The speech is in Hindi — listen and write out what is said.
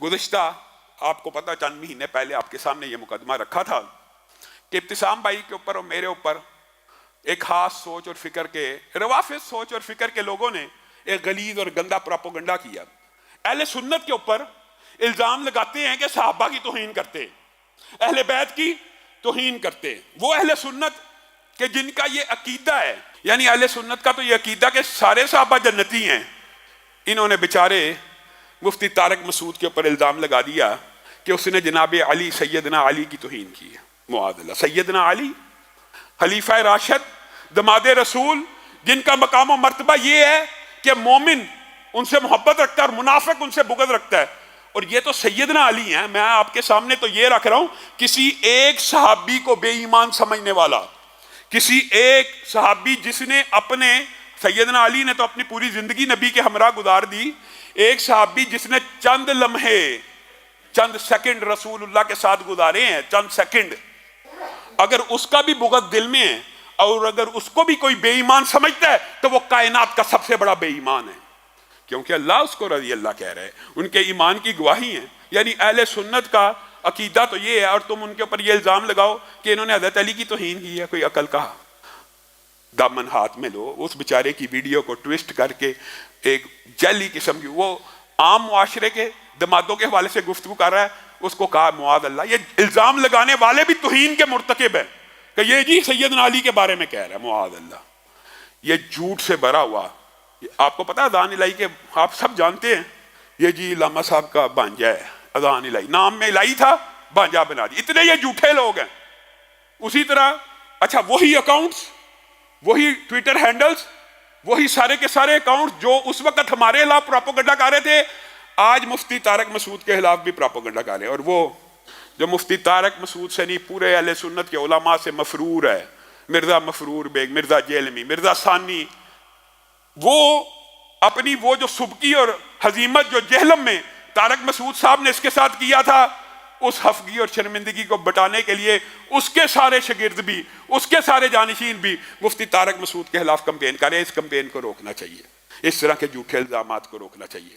गुज़िश्ता आपको पता चंद महीने पहले आपके सामने ये मुकदमा रखा था कि इब्तिसाम भाई के ऊपर और मेरे ऊपर एक खास सोच और फिक्र के रवाफिज सोच और फिक्र के लोगों ने एक गलीज और गंदा प्रोपेगेंडा किया। अहले सुन्नत के ऊपर इल्जाम लगाते हैं कि सहाबा की तौहीन करते, अहले बैत की तौहीन करते। वो अहले सुन्नत के जिनका ये अकीदा है, यानी अहले सुन्नत का तो ये अकीदा कि सारे सहाबा जन्नती हैं, इन्होंने बेचारे मुफ्ती तारिक मसूद के ऊपर इल्जाम लगा दिया कि उसने जनाब अली सैयदना अली की तौहीन की है। मुआज़ल्लाह, सैयदना अली खलीफा राशिद दमादे रसूल, जिनका मकाम और मर्तबा ये है कि मोमिन उनसे मोहब्बत रखता है और मुनाफिक उनसे बुग़्ज़ रखता है। और ये तो सैयदना अली हैं। मैं आपके सामने तो ये रख रहा हूं, किसी एक सहाबी को बेईमान समझने वाला, किसी एक सहाबी जिसने अपने, सैयदना अली ने तो अपनी पूरी जिंदगी नबी के हमरा गुजार दी, एक सहाबी जिसने चंद लम्हे, चंद सेकंड रसूलुल्लाह के साथ गुजारे हैं, चंद सेकंड, अगर उसका भी बुग़्ज़ दिल में है और अगर उसको भी कोई बेईमान समझता है तो वो कायनात का सबसे बड़ा बेईमान है, क्योंकि अल्लाह उसको रज़ी अल्लाह कह रहे हैं, उनके ईमान की गवाही है। यानी अहले सुन्नत का अकीदा तो ये है और तुम उनके ऊपर ये इल्ज़ाम लगाओ कि इन्होंने हज़रत अली की तौहीन की है। कोई अकल का दामन हाथ में लो, उस बेचारे की वीडियो को ट्विस्ट करके एक जैली किस्म की, वो आम मुआशरे के दमादों के हवाले से गुफ्तगू कर रहा है, उसको कहा मुआज़ अल्लाह। ये इल्ज़ाम लगाने वाले भी तौहीन के मुर्तकिब है कि ये जी सैयदना अली के बारे में कह रहा है, मुआज़ अल्लाह। ये झूठ से भरा हुआ। आपको पता है अज़ान इलाही के, आप सब जानते हैं, ये जी लामा साहब का भांजा है, अज़ान इलाही नाम में इलाही था, भांजा बना दी। इतने ये झूठे लोग हैं। उसी तरह अच्छा, वही अकाउंट्स, वही ट्विटर हैंडल्स, वही सारे के सारे अकाउंट्स जो उस वक्त हमारे खिलाफ प्रोपेगेंडा कर रहे थे, आज मुफ्ती तारिक मसूद के खिलाफ भी प्रोपेगेंडा कर रहे हैं। और वो जो मुफ्ती तारिक मसूद से नहीं, पूरे अहले सुन्नत के उलमा से मफरूर है, मिर्जा मफरूर बेग, मिर्जा जेलमी, मिर्जा सानी, वो अपनी वो जो सुबकी और हजीमत जो जहलम में तारिक मसूद साहब ने इसके साथ किया था, उस हफगी और शर्मिंदगी को बटाने के लिए उसके सारे शागिर्द भी, उसके सारे जानिशीन भी मुफ्ती तारिक मसूद के खिलाफ कंपेन करें। इस कंपेन को रोकना चाहिए, इस तरह के झूठे इल्जामात को रोकना चाहिए।